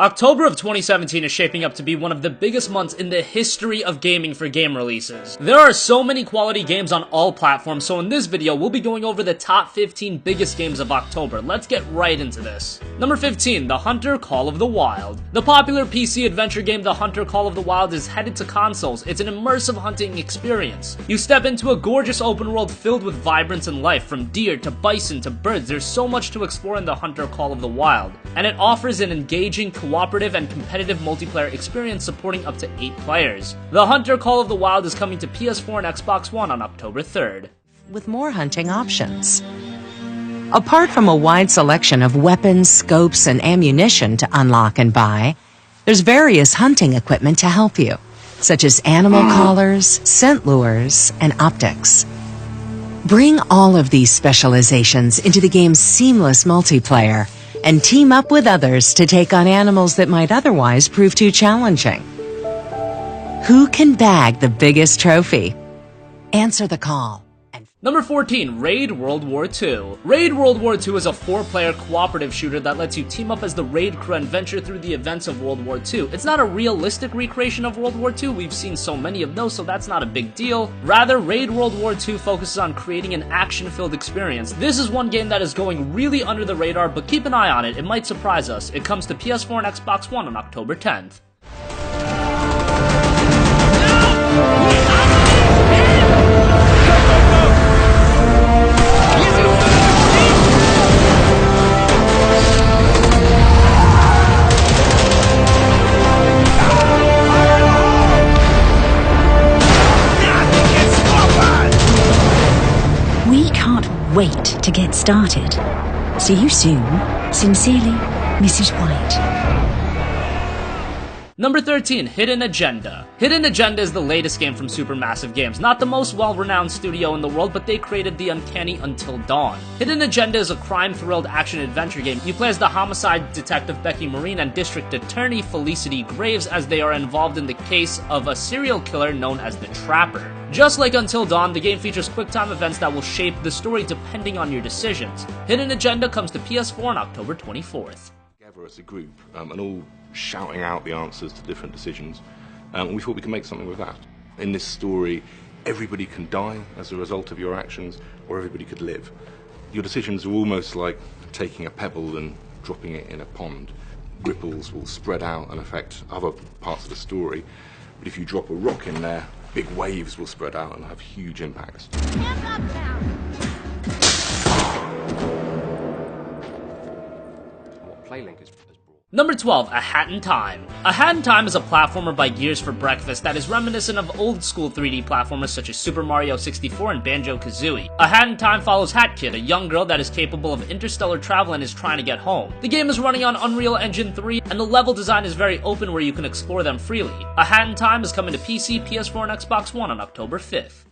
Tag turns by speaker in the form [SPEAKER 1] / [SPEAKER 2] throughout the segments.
[SPEAKER 1] October of 2017 is shaping up to be one of the biggest months in the history of gaming for game releases. There are so many quality games on all platforms, so in this video, we'll be going over the top 15 biggest games of October. Let's get right into this. Number 15, The Hunter Call of the Wild. The popular PC adventure game The Hunter Call of the Wild is headed to consoles. It's an immersive hunting experience. You step into a gorgeous open world filled with vibrance and life, from deer to bison to birds. There's so much to explore in The Hunter Call of the Wild, and it offers an engaging, cooperative and competitive multiplayer experience supporting up to 8 players. The Hunter Call of the Wild is coming to PS4 and Xbox One on October 3rd.
[SPEAKER 2] With more hunting options. Apart from a wide selection of weapons, scopes, and ammunition to unlock and buy, there's various hunting equipment to help you, such as animal collars, scent lures, and optics. Bring all of these specializations into the game's seamless multiplayer and team up with others to take on animals that might otherwise prove too challenging. Who can bag the biggest trophy? Answer the call.
[SPEAKER 1] Number 14, Raid World War II. Raid World War II is a 4-player cooperative shooter that lets you team up as the raid crew and venture through the events of World War II. It's not a realistic recreation of World War II, we've seen so many of those, so that's not a big deal. Rather, Raid World War II focuses on creating an action-filled experience. This is one game that is going really under the radar, but keep an eye on it, it might surprise us. It comes to PS4 and Xbox One on October 10th.
[SPEAKER 3] We can't wait to get started. See you soon. Sincerely, Mrs. White.
[SPEAKER 1] Number 13, Hidden Agenda. Hidden Agenda is the latest game from Supermassive Games. Not the most well-renowned studio in the world, but they created the uncanny Until Dawn. Hidden Agenda is a crime-thrilled action-adventure game. You play as the homicide detective Becky Marine and district attorney Felicity Graves as they are involved in the case of a serial killer known as the Trapper. Just like Until Dawn, the game features quick-time events that will shape the story depending on your decisions. Hidden Agenda comes to PS4 on October 24th.
[SPEAKER 4] Together as a group and all shouting out the answers to different decisions, we thought we could make something with that. In this story, everybody can die as a result of your actions, or everybody could live. Your decisions are almost like taking a pebble and dropping it in a pond. Ripples will spread out and affect other parts of the story, but if you drop a rock in there, big waves will spread out and have huge impacts.
[SPEAKER 5] Hands up now!
[SPEAKER 6] What Playlink is brought.
[SPEAKER 1] Number 12, A Hat in Time. A Hat in Time is a platformer by Gears for Breakfast that is reminiscent of old-school 3D platformers such as Super Mario 64 and Banjo-Kazooie. A Hat in Time follows Hat Kid, a young girl that is capable of interstellar travel and is trying to get home. The game is running on Unreal Engine 3, and the level design is very open where you can explore them freely. A Hat in Time is coming to PC, PS4, and Xbox One on October 5th.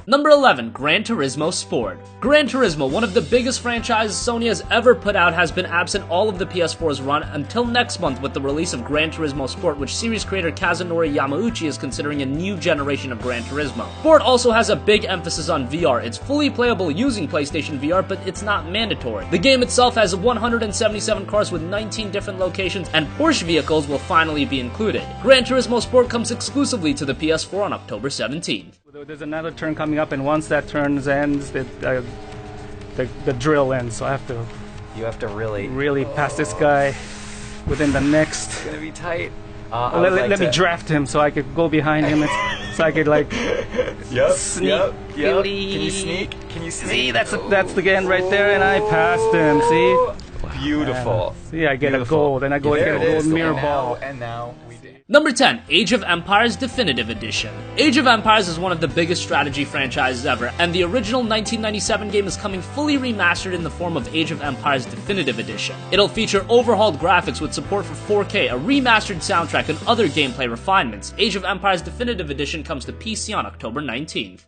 [SPEAKER 1] Number 11, Gran Turismo Sport. Gran Turismo, one of the biggest franchises Sony has ever put out, has been absent all of the PS4's run until next month with the release of Gran Turismo Sport, which series creator Kazunori Yamauchi is considering a new generation of Gran Turismo. Sport also has a big emphasis on VR. It's fully playable using PlayStation VR, but it's not mandatory. The game itself has 177 cars with 19 different locations, and Porsche vehicles will finally be included. Gran Turismo Sport comes exclusively to the PS4 on October 17th.
[SPEAKER 7] There's another turn coming up, and once that turn ends, the drill ends. So I have to.
[SPEAKER 6] You have to
[SPEAKER 7] really pass this guy within the next.
[SPEAKER 6] It's gonna be tight.
[SPEAKER 7] Let me draft him so I could go behind him, so I could like. Sneak.
[SPEAKER 6] Yep. Can you sneak? Can you sneak?
[SPEAKER 7] See, that's the end right there, and I passed him. See.
[SPEAKER 6] beautiful.
[SPEAKER 7] See, I get
[SPEAKER 6] Beautiful.
[SPEAKER 7] a gold, and I go and
[SPEAKER 6] There
[SPEAKER 7] get a
[SPEAKER 6] it
[SPEAKER 7] gold
[SPEAKER 6] is.
[SPEAKER 7] mirror
[SPEAKER 6] And
[SPEAKER 7] ball.
[SPEAKER 6] now we did.
[SPEAKER 1] Number 10, Age of Empires Definitive Edition. Age of Empires is one of the biggest strategy franchises ever, and the original 1997 game is coming fully remastered in the form of Age of Empires Definitive Edition. It'll feature overhauled graphics with support for 4K, a remastered soundtrack, and other gameplay refinements. Age of Empires Definitive Edition comes to PC on October 19th.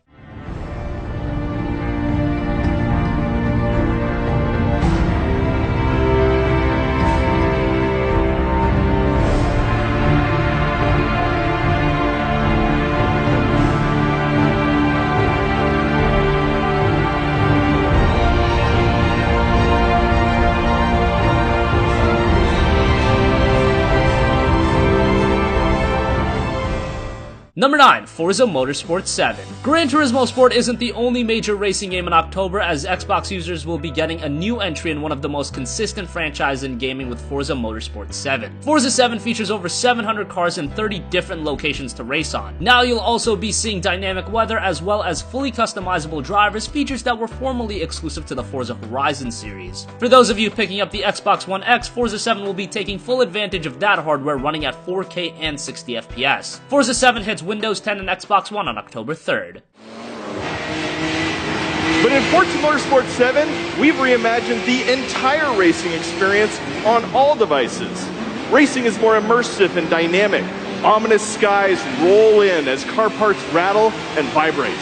[SPEAKER 1] Number 9, Forza Motorsport 7. Gran Turismo Sport isn't the only major racing game in October, as Xbox users will be getting a new entry in one of the most consistent franchises in gaming with Forza Motorsport 7. Forza 7 features over 700 cars in 30 different locations to race on. Now you'll also be seeing dynamic weather as well as fully customizable drivers, features that were formerly exclusive to the Forza Horizon series. For those of you picking up the Xbox One X, Forza 7 will be taking full advantage of that hardware running at 4K and 60 FPS. Forza 7 hits Windows 10 and Xbox One on October 3rd.
[SPEAKER 5] But in Forza Motorsport 7, we've reimagined the entire racing experience on all devices. Racing is more immersive and dynamic. Ominous skies roll in as car parts rattle and vibrate.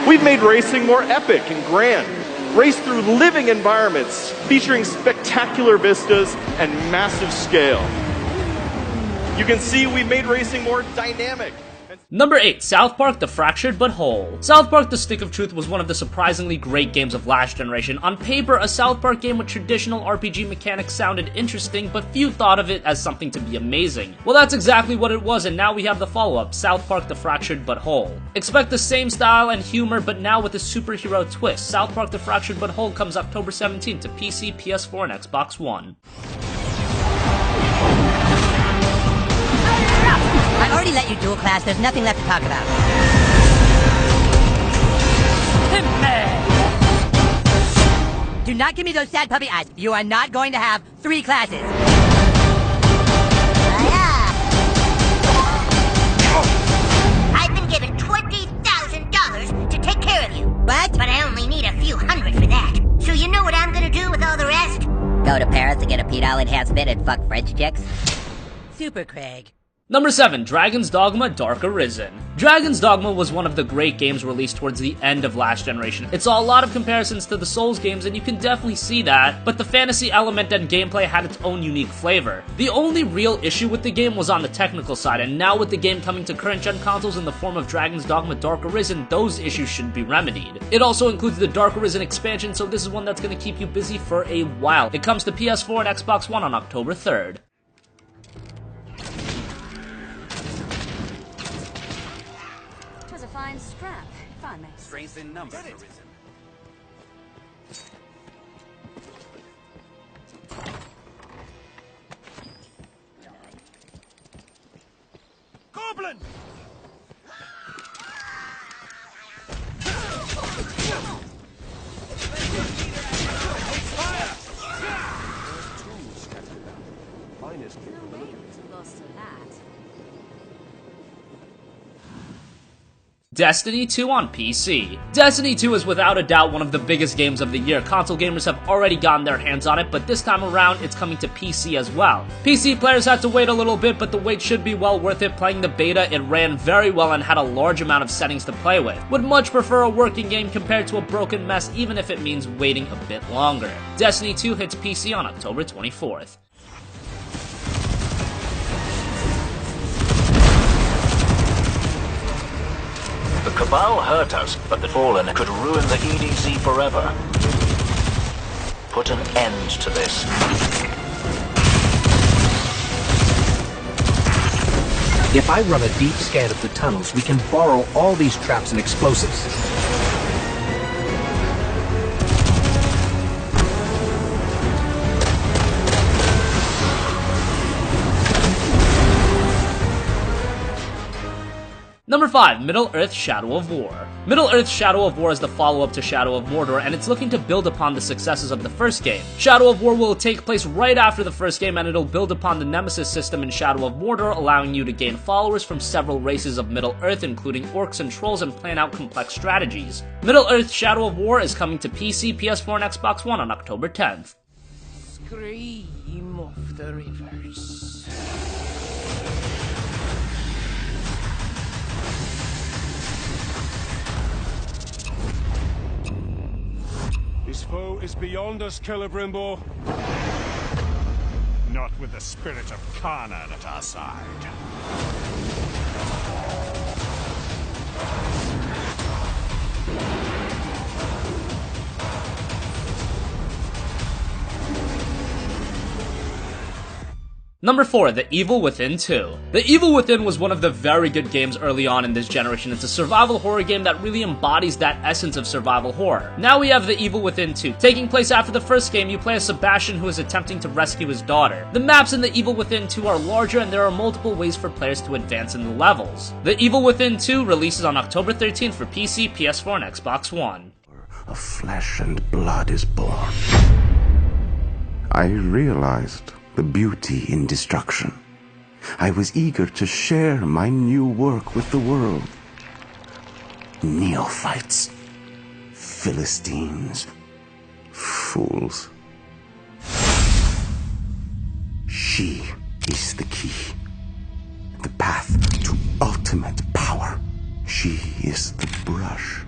[SPEAKER 5] We've made racing more epic and grand. Race through living environments featuring spectacular vistas and massive scale. You can see we've made racing more dynamic.
[SPEAKER 1] Number 8, South Park: The Fractured But Whole. South Park: The Stick of Truth was one of the surprisingly great games of last generation. On paper, a South Park game with traditional RPG mechanics sounded interesting, but few thought of it as something to be amazing. Well, that's exactly what it was, and now we have the follow-up, South Park: The Fractured But Whole. Expect the same style and humor, but now with a superhero twist. South Park: The Fractured But Whole comes October 17th to PC, PS4, and Xbox One.
[SPEAKER 8] I already let you dual class, there's nothing left to talk about. Do not give me those sad puppy eyes. You are not going to have 3 classes.
[SPEAKER 9] I've been given $20,000 to take care of you.
[SPEAKER 8] What?
[SPEAKER 9] But I only need a few hundred for that. So you know what I'm gonna do with all the rest?
[SPEAKER 8] Go to Paris to get a pedal enhancement and fuck French chicks? Super Craig.
[SPEAKER 1] Number 7, Dragon's Dogma: Dark Arisen. Dragon's Dogma was one of the great games released towards the end of last generation. It saw a lot of comparisons to the Souls games, and you can definitely see that, but the fantasy element and gameplay had its own unique flavor. The only real issue with the game was on the technical side, and now with the game coming to current-gen consoles in the form of Dragon's Dogma: Dark Arisen, those issues should be remedied. It also includes the Dark Arisen expansion, so this is one that's going to keep you busy for a while. It comes to PS4 and Xbox One on October 3rd.
[SPEAKER 3] A fine scrap, if I may.
[SPEAKER 6] Strength in numbers arisen.
[SPEAKER 5] Goblin!
[SPEAKER 1] Destiny 2 on PC. Destiny 2 is without a doubt one of the biggest games of the year. Console gamers have already gotten their hands on it, but this time around it's coming to PC as well. PC players had to wait a little bit, but the wait should be well worth it. Playing the beta, it ran very well and had a large amount of settings to play with. Would much prefer a working game compared to a broken mess, even if it means waiting a bit longer. Destiny 2 hits PC on October 24th.
[SPEAKER 10] The Cabal hurt us, but the Fallen could ruin the EDZ forever. Put an end to this.
[SPEAKER 11] If I run a deep scan of the tunnels, we can borrow all these traps and explosives.
[SPEAKER 1] Number 5, Middle-earth: Shadow of War. Middle-earth: Shadow of War is the follow-up to Shadow of Mordor, and it's looking to build upon the successes of the first game. Shadow of War will take place right after the first game, and it'll build upon the Nemesis system in Shadow of Mordor, allowing you to gain followers from several races of Middle-earth, including orcs and trolls, and plan out complex strategies. Middle-earth: Shadow of War is coming to PC, PS4, and Xbox One on October 10th.
[SPEAKER 12] Scream of the rivers.
[SPEAKER 13] This foe is beyond us, Celebrimbo. Not with the spirit of Khan'an at our side.
[SPEAKER 1] Number 4, The Evil Within 2. The Evil Within was one of the very good games early on in this generation. It's a survival horror game that really embodies that essence of survival horror. Now we have The Evil Within 2. Taking place after the first game, you play as Sebastian, who is attempting to rescue his daughter. The maps in The Evil Within 2 are larger, and there are multiple ways for players to advance in the levels. The Evil Within 2 releases on October 13th for PC, PS4, and Xbox One.
[SPEAKER 14] Of flesh and blood is born. I realized the beauty in destruction. I was eager to share my new work with the world. Neophytes, Philistines, fools. She is the key, the path to ultimate power. She is the brush.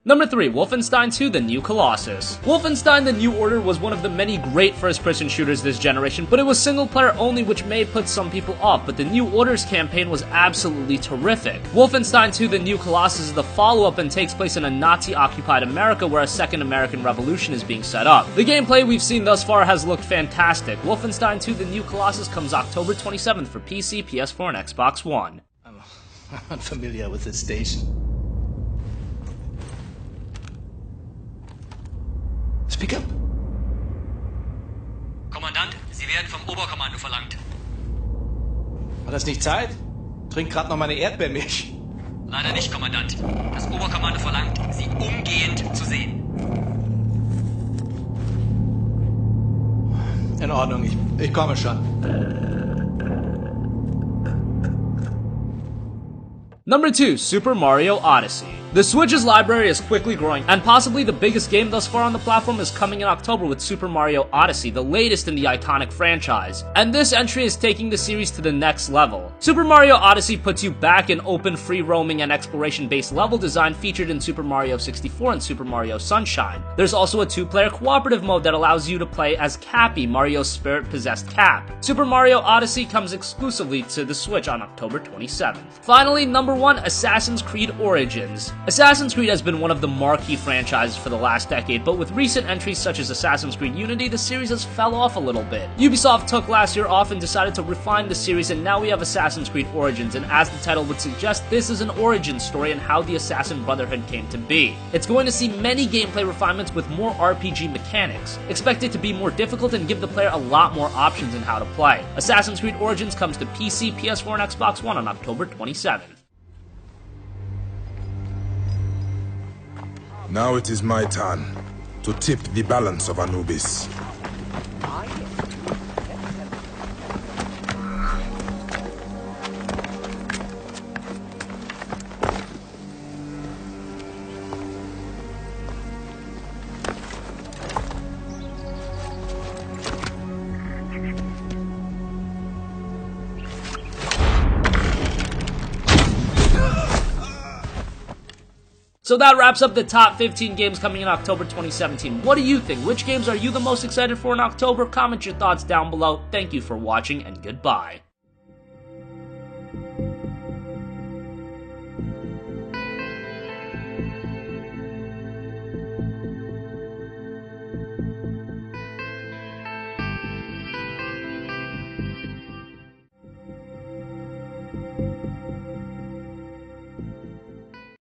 [SPEAKER 1] Number 3, Wolfenstein 2: The New Colossus. Wolfenstein: The New Order was one of the many great first-person shooters this generation, but it was single-player only, which may put some people off, but the New Order's campaign was absolutely terrific. Wolfenstein 2: The New Colossus is the follow-up and takes place in a Nazi-occupied America where a second American Revolution is being set up. The gameplay we've seen thus far has looked fantastic. Wolfenstein 2: The New Colossus comes October 27th for PC, PS4, and Xbox One.
[SPEAKER 15] I'm unfamiliar with this station. Speak up.
[SPEAKER 16] Kommandant, Sie werden vom Oberkommando verlangt.
[SPEAKER 15] War das nicht Zeit? Trink grad noch meine Erdbeermilch.
[SPEAKER 16] Leider nicht, Kommandant. Das Oberkommando verlangt, Sie umgehend zu sehen.
[SPEAKER 15] In Ordnung, ich komme schon.
[SPEAKER 1] Number 2, Super Mario Odyssey. The Switch's library is quickly growing, and possibly the biggest game thus far on the platform is coming in October with Super Mario Odyssey, the latest in the iconic franchise. And this entry is taking the series to the next level. Super Mario Odyssey puts you back in open, free-roaming, and exploration-based level design featured in Super Mario 64 and Super Mario Sunshine. There's also a 2-player cooperative mode that allows you to play as Cappy, Mario's spirit-possessed Cap. Super Mario Odyssey comes exclusively to the Switch on October 27th. Finally, number 1, Assassin's Creed Origins. Assassin's Creed has been one of the marquee franchises for the last decade, but with recent entries such as Assassin's Creed Unity, the series has fell off a little bit. Ubisoft took last year off and decided to refine the series, and now we have Assassin's Creed Origins, and as the title would suggest, this is an origin story and how the Assassin Brotherhood came to be. It's going to see many gameplay refinements with more RPG mechanics. Expect it to be more difficult and give the player a lot more options in how to play. Assassin's Creed Origins comes to PC, PS4, and Xbox One on October 27th.
[SPEAKER 17] Now it is my turn to tip the balance of Anubis.
[SPEAKER 1] So that wraps up the top 15 games coming in October 2017. What do you think? Which games are you the most excited for in October? Comment your thoughts down below. Thank you for watching, and goodbye.